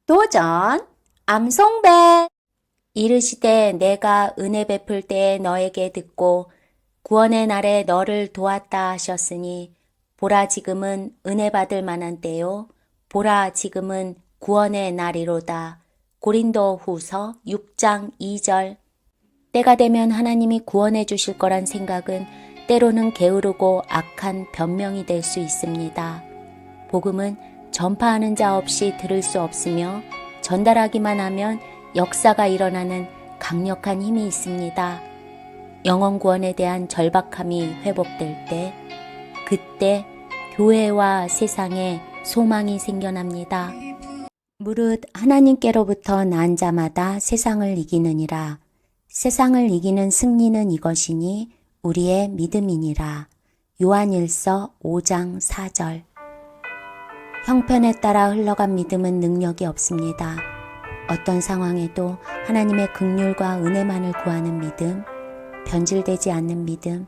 도전 암송배. 이르시되 내가 은혜 베풀 때에 너에게 듣고 구원의 날에 너를 도왔다 하셨으니 보라 지금은 은혜 받을 만한 때요 보라 지금은 구원의 날이로다. 고린도 후서 6장 2절. 때가 되면 하나님이 구원해 주실 거란 생각은 때로는 게으르고 악한 변명이 될 수 있습니다. 복음은 전파하는 자 없이 들을 수 없으며 전달하기만 하면 역사가 일어나는 강력한 힘이 있습니다. 영혼 구원에 대한 절박함이 회복될 때, 그때 교회와 세상에 소망이 생겨납니다. 무릇 하나님께로부터 난 자마다 세상을 이기느니라. 세상을 이기는 승리는 이것이니 우리의 믿음이니라. 요한일서 5장 4절. 형편에 따라 흘러간 믿음은 능력이 없습니다. 어떤 상황에도 하나님의 긍휼과 은혜만을 구하는 믿음, 변질되지 않는 믿음,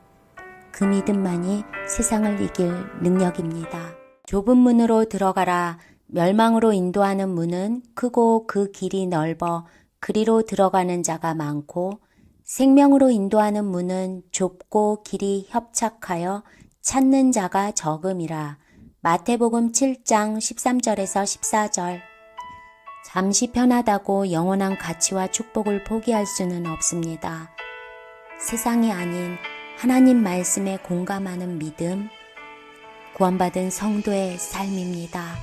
그 믿음만이 세상을 이길 능력입니다. 좁은 문으로 들어가라. 멸망으로 인도하는 문은 크고 그 길이 넓어 그리로 들어가는 자가 많고 생명으로 인도하는 문은 좁고 길이 협착하여 찾는 자가 적음이라. 마태복음 7장 13절에서 14절. 잠시 편하다고 영원한 가치와 축복을 포기할 수는 없습니다. 세상이 아닌 하나님 말씀에 공감하는 믿음, 구원받은 성도의 삶입니다.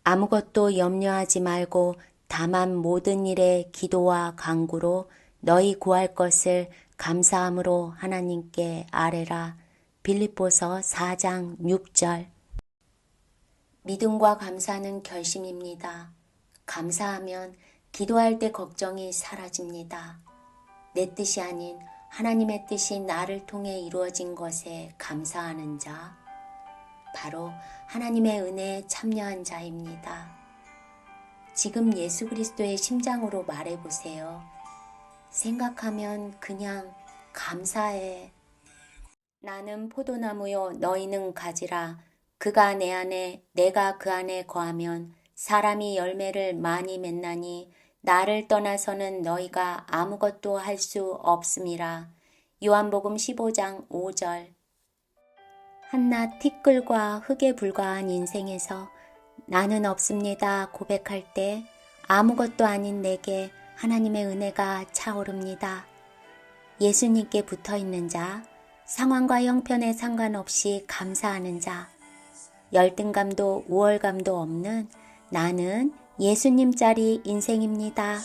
아무것도 염려하지 말고 다만 모든 일에 기도와 간구로 너희 구할 것을 감사함으로 하나님께 아뢰라. 빌립보서 4장 6절. 믿음과 감사는 결심입니다. 감사하면 기도할 때 걱정이 사라집니다. 내 뜻이 아닌 하나님의 뜻이 나를 통해 이루어진 것에 감사하는 자, 바로 하나님의 은혜에 참여한 자입니다. 지금 예수 그리스도의 심장으로 말해보세요. 생각하면 그냥 감사해. 나는 포도나무요 너희는 가지라. 그가 내 안에 내가 그 안에 거하면 사람이 열매를 많이 맺나니 나를 떠나서는 너희가 아무것도 할 수 없음이라. 요한복음 15장 5절. 한낱 티끌과 흙에 불과한 인생에서 나는 없습니다 고백할 때 아무것도 아닌 내게 하나님의 은혜가 차오릅니다. 예수님께 붙어있는 자, 상황과 형편에 상관없이 감사하는 자, 열등감도 우월감도 없는 나는 예수님 짤이 인생입니다.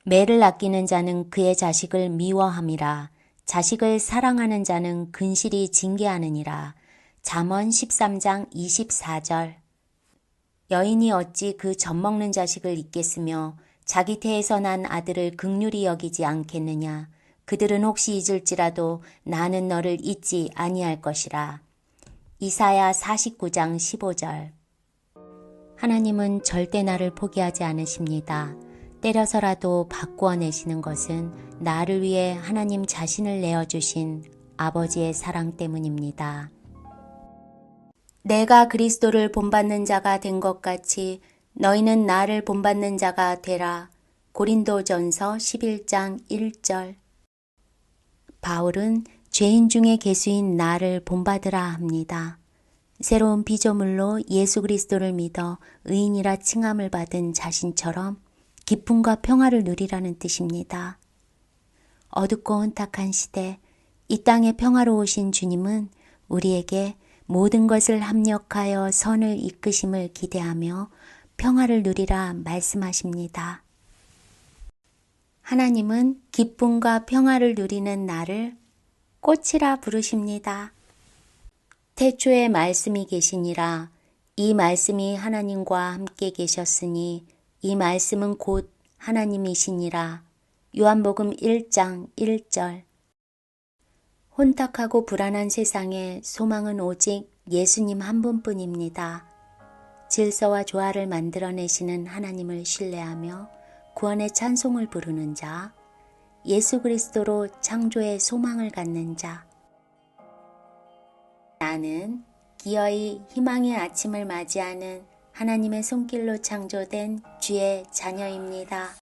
매를 아끼는 자는 그의 자식을 미워함이라. 자식을 사랑하는 자는 근실이 징계하느니라. 잠언 13장 24절. 여인이 어찌 그 젖먹는 자식을 잊겠으며 자기 태에서 난 아들을 긍휼히 여기지 않겠느냐. 그들은 혹시 잊을지라도 나는 너를 잊지 아니할 것이라. 이사야 49장 15절. 하나님은 절대 나를 포기하지 않으십니다. 때려서라도 바꾸어내시는 것은 나를 위해 하나님 자신을 내어주신 아버지의 사랑 때문입니다. 내가 그리스도를 본받는 자가 된 것 같이 너희는 나를 본받는 자가 되라. 고린도전서 11장 1절. 바울은 죄인 중에 괴수인 나를 본받으라 합니다. 새로운 피조물로 예수 그리스도를 믿어 의인이라 칭함을 받은 자신처럼 기쁨과 평화를 누리라는 뜻입니다. 어둡고 혼탁한 시대, 이 땅에 평화로우신 주님은 우리에게 모든 것을 합력하여 선을 이끄심을 기대하며 평화를 누리라 말씀하십니다. 하나님은 기쁨과 평화를 누리는 나를 꽃이라 부르십니다. 태초에 말씀이 계시니라. 이 말씀이 하나님과 함께 계셨으니 이 말씀은 곧 하나님이시니라. 요한복음 1장 1절. 혼탁하고 불안한 세상에 소망은 오직 예수님 한 분뿐입니다. 질서와 조화를 만들어내시는 하나님을 신뢰하며 구원의 찬송을 부르는 자, 예수 그리스도로 창조의 소망을 갖는 자. 나는 기어이 희망의 아침을 맞이하는 하나님의 손길로 창조된 주의 자녀입니다.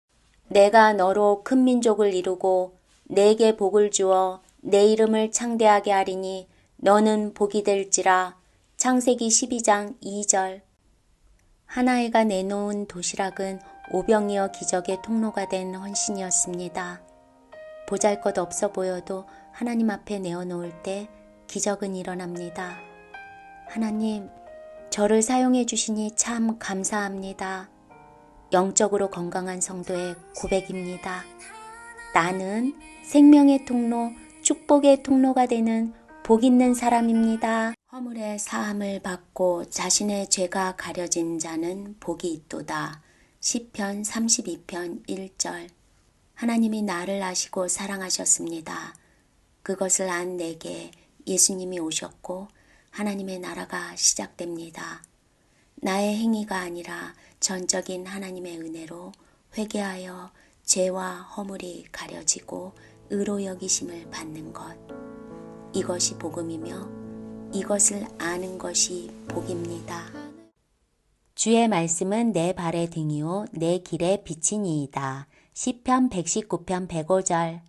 내가 너로 큰 민족을 이루고 내게 복을 주어 내 이름을 창대하게 하리니 너는 복이 될지라. 창세기 12장 2절. 하나회가 내놓은 도시락은 오병이어 기적의 통로가 된 헌신이었습니다. 보잘것 없어 보여도 하나님 앞에 내어놓을 때 기적은 일어납니다. 하나님, 저를 사용해 주시니 참 감사합니다. 영적으로 건강한 성도의 고백입니다. 나는 생명의 통로, 축복의 통로가 되는 복 있는 사람입니다. 허물의 사함을 받고 자신의 죄가 가려진 자는 복이 있도다. 시편 32편 1절. 하나님이 나를 아시고 사랑하셨습니다. 그것을 안 내게 예수님이 오셨고 하나님의 나라가 시작됩니다. 나의 행위가 아니라 전적인 하나님의 은혜로 회개하여 죄와 허물이 가려지고 의로 여기심을 받는 것. 이것이 복음이며 이것을 아는 것이 복입니다. 주의 말씀은 내 발의 등이요 내 길의 빛이니이다. 시편 119편 105절.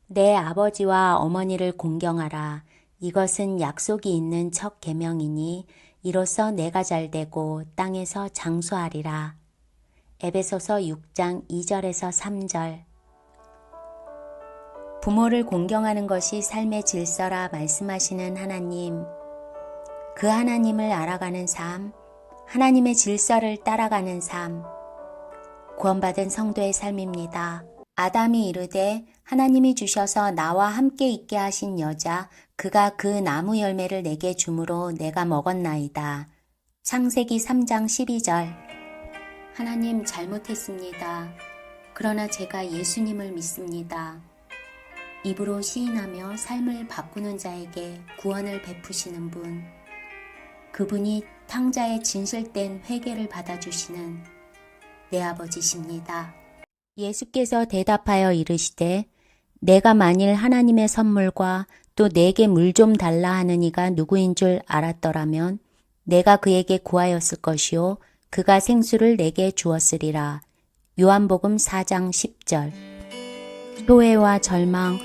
내 아버지와 어머니를 공경하라. 이것은 약속이 있는 첫 계명이니 이로써 내가 잘되고 땅에서 장수하리라. 에베소서 6장 2절에서 3절. 부모를 공경하는 것이 삶의 질서라 말씀하시는 하나님. 그 하나님을 알아가는 삶, 하나님의 질서를 따라가는 삶, 구원받은 성도의 삶입니다. 아담이 이르되 하나님이 주셔서 나와 함께 있게 하신 여자, 그가 그 나무 열매를 내게 주므로 내가 먹었나이다. 창세기 3장 12절. 하나님 잘못했습니다. 그러나 제가 예수님을 믿습니다. 입으로 시인하며 삶을 바꾸는 자에게 구원을 베푸시는 분, 그분이 탕자의 진실된 회개를 받아주시는 내 아버지십니다. 예수께서 대답하여 이르시되 내가 만일 하나님의 선물과 또 내게 물 좀 달라 하는 이가 누구인 줄 알았더라면 내가 그에게 구하였을 것이요 그가 생수를 내게 주었으리라. 요한복음 4장 10절. 소외와 절망,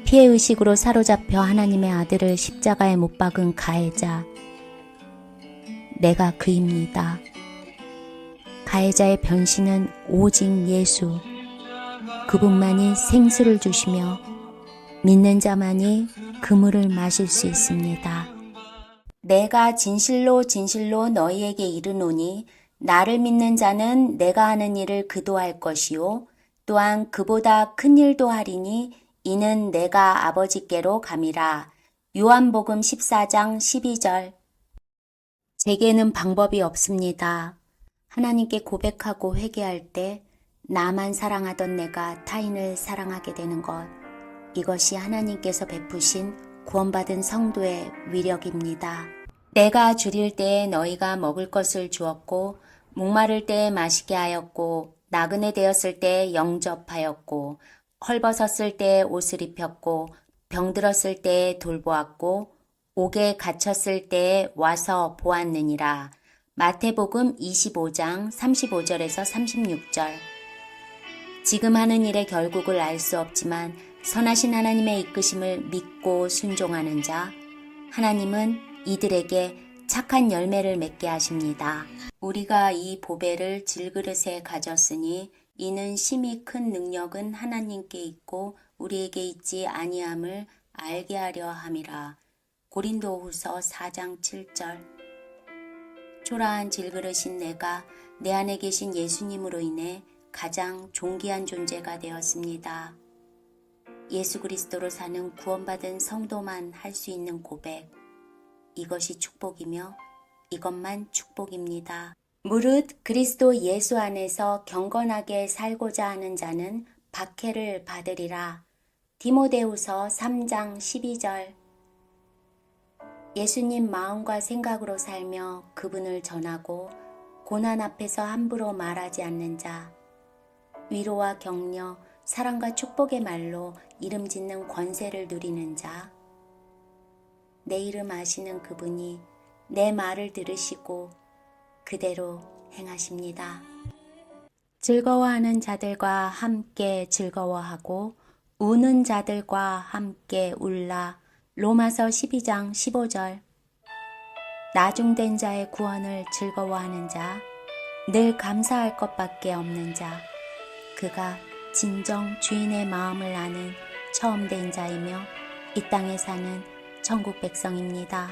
피해의식으로 사로잡혀 하나님의 아들을 십자가에 못 박은 가해자, 내가 그입니다. 가해자의 변신은 오직 예수, 그분만이 생수를 주시며 믿는 자만이 그 물을 마실 수 있습니다. 내가 진실로 진실로 너희에게 이르노니 나를 믿는 자는 내가 하는 일을 그도 할 것이요 또한 그보다 큰 일도 하리니 이는 내가 아버지께로 감이라. 요한복음 14장 12절. 제게는 방법이 없습니다. 하나님께 고백하고 회개할 때 나만 사랑하던 내가 타인을 사랑하게 되는 것. 이것이 하나님께서 베푸신 구원받은 성도의 위력입니다. 내가 줄일 때에 너희가 먹을 것을 주었고 목마를 때에 마시게 하였고 나그네 되었을 때에 영접하였고 헐벗었을 때에 옷을 입혔고 병들었을 때에 돌보았고 옥에 갇혔을 때에 와서 보았느니라. 마태복음 25장 35절에서 36절. 지금 하는 일의 결국을 알 수 없지만 선하신 하나님의 이끄심을 믿고 순종하는 자, 하나님은 이들에게 착한 열매를 맺게 하십니다. 우리가 이 보배를 질그릇에 가졌으니 이는 심히 큰 능력은 하나님께 있고 우리에게 있지 아니함을 알게 하려 함이라. 고린도후서 4장 7절. 초라한 질그릇인 내가 내 안에 계신 예수님으로 인해 가장 존귀한 존재가 되었습니다. 예수 그리스도로 사는 구원받은 성도만 할 수 있는 고백. 이것이 축복이며 이것만 축복입니다. 무릇 그리스도 예수 안에서 경건하게 살고자 하는 자는 박해를 받으리라. 디모데후서 3장 12절. 예수님 마음과 생각으로 살며 그분을 전하고 고난 앞에서 함부로 말하지 않는 자, 위로와 격려, 사랑과 축복의 말로 이름 짓는 권세를 누리는 자, 내 이름 아시는 그분이 내 말을 들으시고 그대로 행하십니다. 즐거워하는 자들과 함께 즐거워하고 우는 자들과 함께 울라. 로마서 12장 15절. 나중된 자의 구원을 즐거워하는 자, 늘 감사할 것밖에 없는 자, 그가 진정 주인의 마음을 아는 처음된 자이며 이 땅에 사는 천국 백성입니다.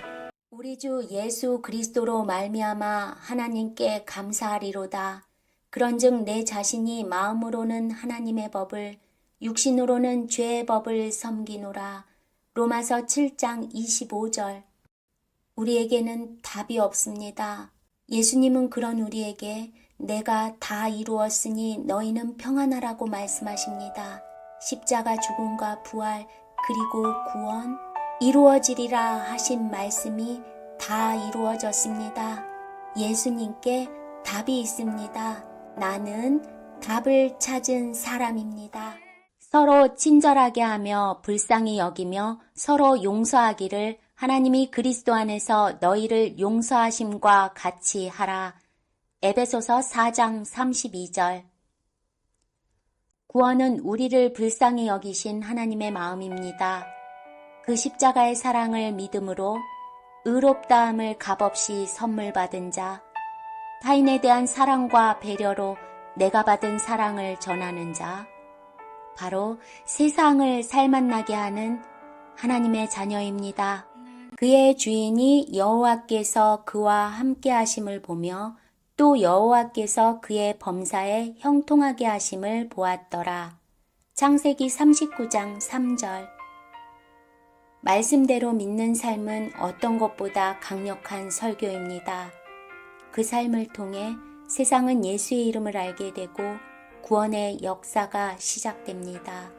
우리 주 예수 그리스도로 말미암아 하나님께 감사하리로다. 그런즉 내 자신이 마음으로는 하나님의 법을, 육신으로는 죄의 법을 섬기노라. 로마서 7장 25절. 우리에게는 답이 없습니다. 예수님은 그런 우리에게 내가 다 이루었으니 너희는 평안하라고 말씀하십니다. 십자가 죽음과 부활 그리고 구원 이루어지리라 하신 말씀이 다 이루어졌습니다. 예수님께 답이 있습니다. 나는 답을 찾은 사람입니다. 서로 친절하게 하며 불쌍히 여기며 서로 용서하기를 하나님이 그리스도 안에서 너희를 용서하심과 같이 하라. 에베소서 4장 32절. 구원은 우리를 불쌍히 여기신 하나님의 마음입니다. 그 십자가의 사랑을 믿음으로 의롭다함을 값없이 선물 받은 자, 타인에 대한 사랑과 배려로 내가 받은 사랑을 전하는 자, 바로 세상을 살맛나게 하는 하나님의 자녀입니다. 그의 주인이 여호와께서 그와 함께 하심을 보며 또 여호와께서 그의 범사에 형통하게 하심을 보았더라. 창세기 39장 3절. 말씀대로 믿는 삶은 어떤 것보다 강력한 설교입니다. 그 삶을 통해 세상은 예수의 이름을 알게 되고 구원의 역사가 시작됩니다.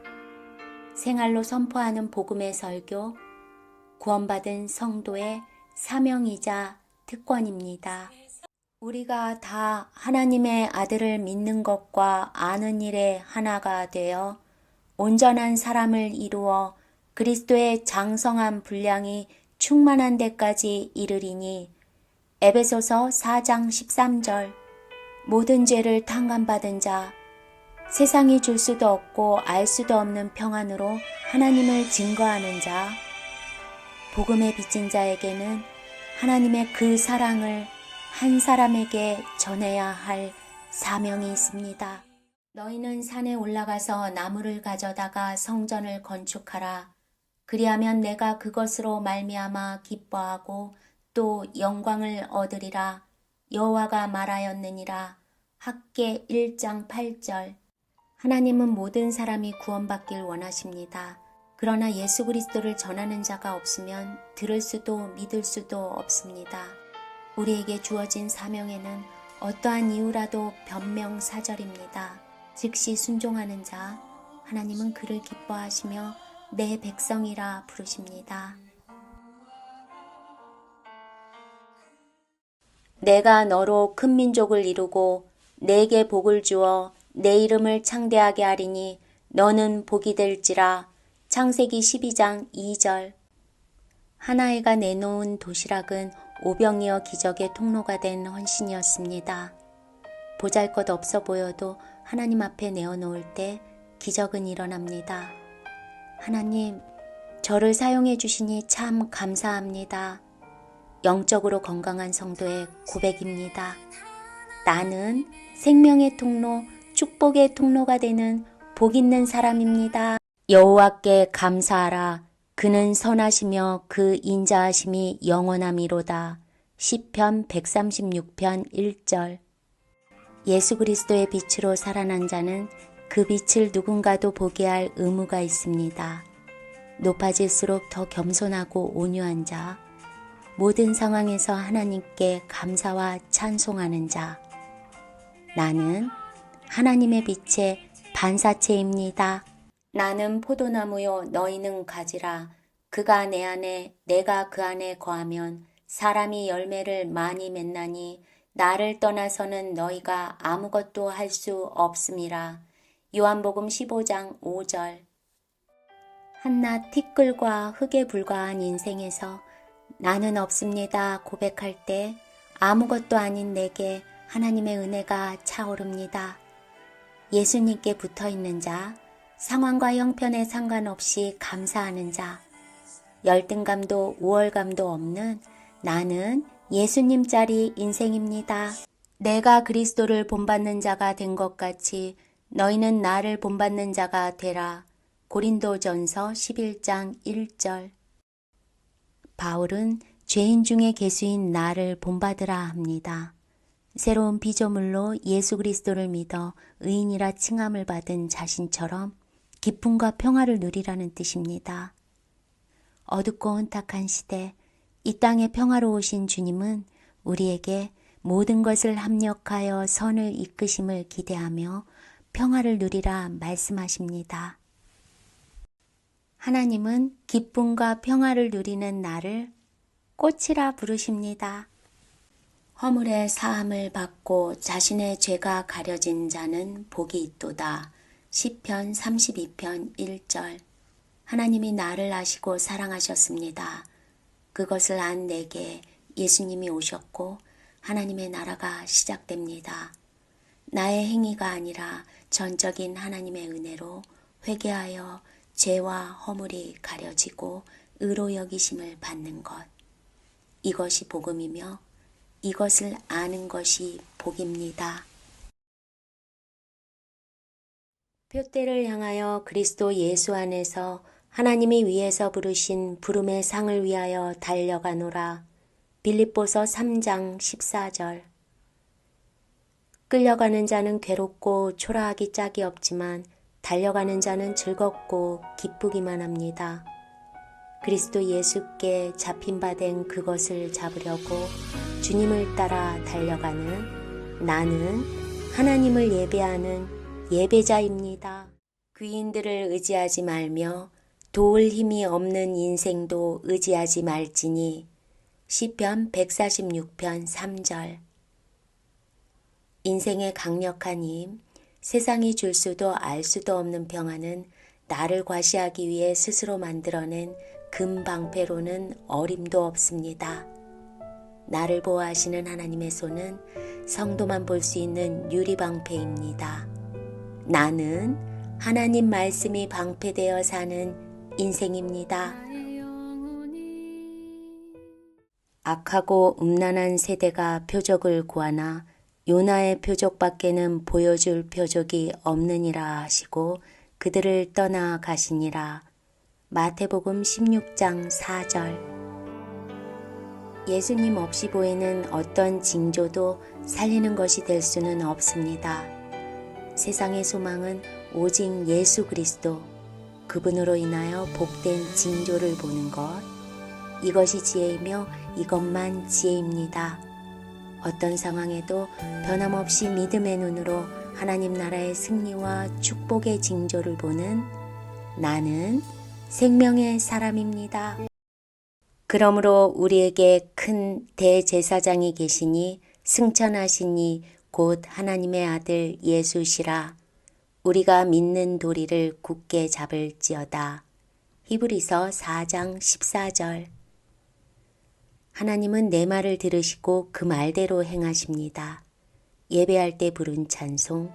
생활로 선포하는 복음의 설교, 구원받은 성도의 사명이자 특권입니다. 우리가 다 하나님의 아들을 믿는 것과 아는 일에 하나가 되어 온전한 사람을 이루어 그리스도의 장성한 분량이 충만한 데까지 이르리니 에베소서 4장 13절. 모든 죄를 탕감받은 자, 세상이 줄 수도 없고 알 수도 없는 평안으로 하나님을 증거하는 자, 복음에 빚진 자에게는 하나님의 그 사랑을 한 사람에게 전해야 할 사명이 있습니다. 너희는 산에 올라가서 나무를 가져다가 성전을 건축하라. 그리하면 내가 그것으로 말미암아 기뻐하고 또 영광을 얻으리라. 여호와가 말하였느니라. 학개 1장 8절. 하나님은 모든 사람이 구원받길 원하십니다. 그러나 예수 그리스도를 전하는 자가 없으면 들을 수도 믿을 수도 없습니다. 우리에게 주어진 사명에는 어떠한 이유라도 변명사절입니다. 즉시 순종하는 자, 하나님은 그를 기뻐하시며 내 백성이라 부르십니다. 내가 너로 큰 민족을 이루고 내게 복을 주어 내 이름을 창대하게 하리니 너는 복이 될지라. 창세기 12장 2절. 하나회가 내놓은 도시락은 오병이어 기적의 통로가 된 헌신이었습니다. 보잘것 없어 보여도 하나님 앞에 내어놓을 때 기적은 일어납니다. 하나님, 저를 사용해 주시니 참 감사합니다. 영적으로 건강한 성도의 고백입니다. 나는 생명의 통로, 축복의 통로가 되는 복 있는 사람입니다. 여호와께 감사하라. 그는 선하시며 그 인자하심이 영원함이로다. 시편 136편 1절. 예수 그리스도의 빛으로 살아난 자는 그 빛을 누군가도 보게 할 의무가 있습니다. 높아질수록 더 겸손하고 온유한 자, 모든 상황에서 하나님께 감사와 찬송하는 자. 나는 하나님의 빛의 반사체입니다. 나는 포도나무요 너희는 가지라. 그가 내 안에 내가 그 안에 거하면 사람이 열매를 많이 맺나니 나를 떠나서는 너희가 아무것도 할 수 없음이라. 요한복음 15장 5절. 한낱 티끌과 흙에 불과한 인생에서 나는 없습니다 고백할 때 아무것도 아닌 내게 하나님의 은혜가 차오릅니다. 예수님께 붙어 있는 자, 상황과 형편에 상관없이 감사하는 자, 열등감도 우월감도 없는 나는 예수님짜리 인생입니다. 내가 그리스도를 본받는 자가 된 것 같이 너희는 나를 본받는 자가 되라. 고린도전서 11장 1절. 바울은 죄인 중에 괴수인 나를 본받으라 합니다. 새로운 피조물로 예수 그리스도를 믿어 의인이라 칭함을 받은 자신처럼 기쁨과 평화를 누리라는 뜻입니다. 어둡고 혼탁한 시대, 이 땅에 평화로우신 주님은 우리에게 모든 것을 합력하여 선을 이끄심을 기대하며 평화를 누리라 말씀하십니다. 하나님은 기쁨과 평화를 누리는 나를 꽃이라 부르십니다. 허물의 사함을 받고 자신의 죄가 가려진 자는 복이 있도다. 시편 32편 1절. 하나님이 나를 아시고 사랑하셨습니다. 그것을 안 내게 예수님이 오셨고 하나님의 나라가 시작됩니다. 나의 행위가 아니라 전적인 하나님의 은혜로 회개하여 죄와 허물이 가려지고 의로 여기심을 받는 것. 이것이 복음이며 이것을 아는 것이 복입니다. 표대를 향하여 그리스도 예수 안에서 하나님이 위에서 부르신 부름의 상을 위하여 달려가노라. 빌립보서 3장 14절. 끌려가는 자는 괴롭고 초라하기 짝이 없지만 달려가는 자는 즐겁고 기쁘기만 합니다. 그리스도 예수께 잡힌 바 된 그것을 잡으려고 주님을 따라 달려가는 나는 하나님을 예배하는 예배자입니다. 귀인들을 의지하지 말며 도울 힘이 없는 인생도 의지하지 말지니 시편 146편 3절. 인생의 강력한 힘, 세상이 줄 수도 알 수도 없는 평화는 나를 과시하기 위해 스스로 만들어낸 금방패로는 어림도 없습니다. 나를 보호하시는 하나님의 손은 성도만 볼 수 있는 유리방패입니다. 나는 하나님 말씀이 방패되어 사는 인생입니다. 악하고 음란한 세대가 표적을 구하나 요나의 표적밖에는 보여줄 표적이 없느니라 하시고 그들을 떠나 가시니라. 마태복음 16장 4절. 예수님 없이 보이는 어떤 징조도 살리는 것이 될 수는 없습니다. 세상의 소망은 오직 예수 그리스도, 그분으로 인하여 복된 징조를 보는 것. 이것이 지혜이며 이것만 지혜입니다. 어떤 상황에도 변함없이 믿음의 눈으로 하나님 나라의 승리와 축복의 징조를 보는 나는 생명의 사람입니다. 그러므로 우리에게 큰 대제사장이 계시니 승천하시니 곧 하나님의 아들 예수시라. 우리가 믿는 도리를 굳게 잡을지어다. 히브리서 4장 14절. 하나님은 내 말을 들으시고 그 말대로 행하십니다. 예배할 때 부른 찬송,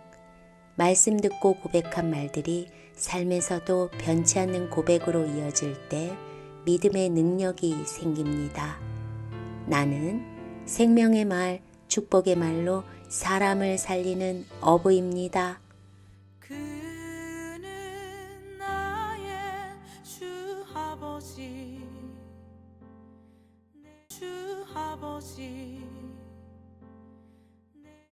말씀 듣고 고백한 말들이 삶에서도 변치 않는 고백으로 이어질 때 믿음의 능력이 생깁니다. 나는 생명의 말, 축복의 말로 사람을 살리는 어부입니다. 그는 나의 주 아버지, 주 아버지.